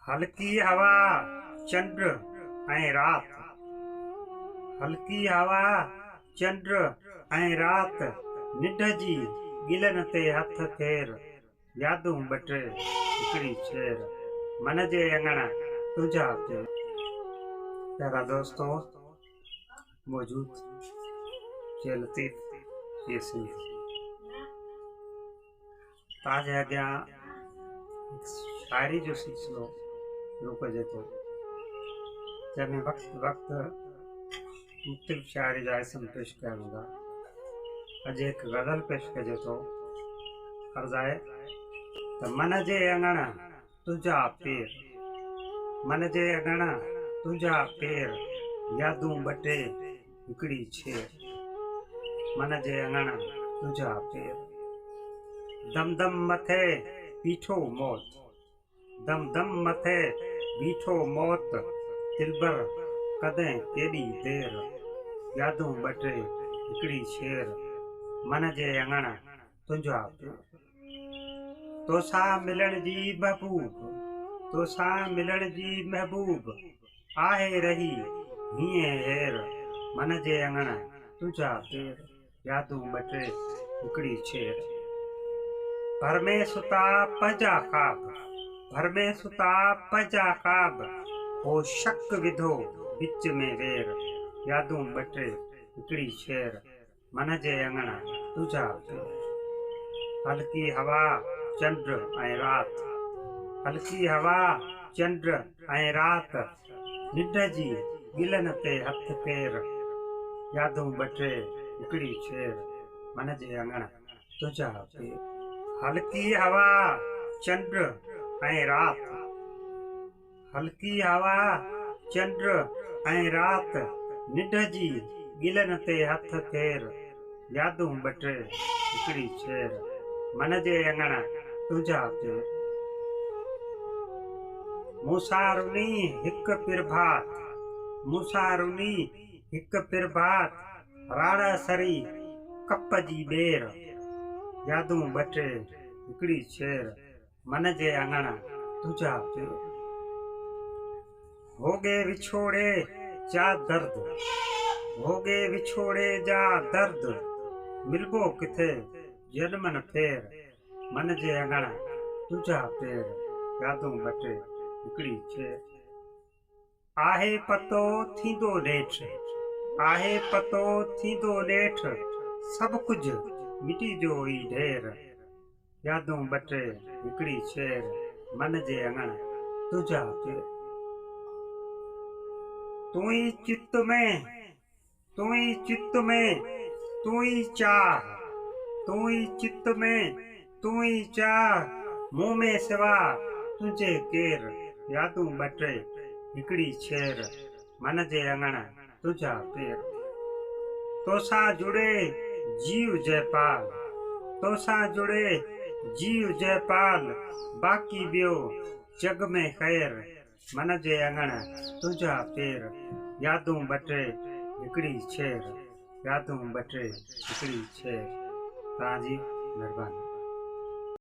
हल्की हवा चंद्र ऐं रात, हल्की हवा चंद्र ऐं रात, निढ जी गिलन ते हथ फेर, यादूं ॿ टे हिकिड़ी शेर, मन जे अंगण तुंहिंजा पेर। प्यारा दोस्तों, मौजूद जे लतीफ़ ये सिंधी ताज अॻियां शायरी जो सिलसिलो रुकजे थो, जंहिंमें वक़्तु वक़्तु मुख़्तलिफ़ शायरी जा इस्म पेश कया वेंदा। अॼु हिकु ग़ज़ल पेश कजे थो। अर्ज़ आहे त मन जे अंगण तुंहिंजा पेर, मन जे अंगण तुंहिंजा पेर, यादूं ॿ टे हिकिड़ी छेर, मन जे अंगण तुंहिंजा पेर। दम दम मथे बीठो मौत, दम दम मथे बीठो मौत, दिलबर कदें केॾी देर, यादूं ॿ टे हिकिड़ी शेर, मन जे अंगण तुंहिंजा पेर। तोसां मिलण जी महबूब, तोसां मिलण जी महबूब, आहे रही हीअं हेर, मन जे अंगण तुंहिंजा पेर, यादूं ॿ टे हिकिड़ी शेर। घर में सुता पंहिंजा ख्वाब, घर में सुता पंहिंजा ख्वाब, हो शक विधो विच में वेर, यादूं ॿ टे हिकिड़ी शेर, मन जे अंगण तुंहिंजा पेर। हल्की हवा चंद्र ऐं रात, हल्की हवा चंद्र ऐं रात, निढ जी गिलन ते हथ पेर, यादूं ॿ टे हिकिड़ी शेर, मन जे अंगण तुंहिंजा पेर। हल्की हवा चंद्र ऐं रात, हल्की हवा चंद्र ऐं रात, निढ जी गिलन ते हथ फेर, यादूं ॿ टे हिकिड़ी शेर, मन जे अंगण तुंहिंजा पेर। मूंसां रुनी हिकु पिरभात, मूंसां रुनी हिकु पिरभात, राण सरी कप जी ॿेर, यादूं ॿ टे हिकिड़ी शेर, मन जे अंगण तुंहिंजा पेर। होगे विछोड़े जा दर्द, होगे विछोड़े जा दर्द, मिलबो किथे जनमन फेर, मन जे अंगण तुंहिंजा पेर, यादूं ॿ टे हिकिड़ी शेर। आहे पतो थींदो नेठ, आहे पतो थींदो नेठ, सभु कुझु मिटी जो ई ढेर, यादूं ॿ टे हिकिड़ी शेर, मन जे अंगण तुंहिंजा पेर। तूं ई चित में, तूं ई चित में, तूं ई चाह, तूं ई चित में, तूं ई चाह, मूं में सिवा तुंहिंजे केर, यादूं ॿ टे हिकिड़ी शेर, मन जे अंगण तुंहिंजा पेर। तोसां जुड़े जीव जयपाल, तोसां जुड़े जीव जयपाल, बाक़ी ॿियो जग में ख़ैर, मन जे अंगण तुंहिंजा पेर, यादूं ॿ टे हिकिड़ी शेर, यादूं ॿ टे हिकिड़ी शेर। तव्हांजी महिरबानी।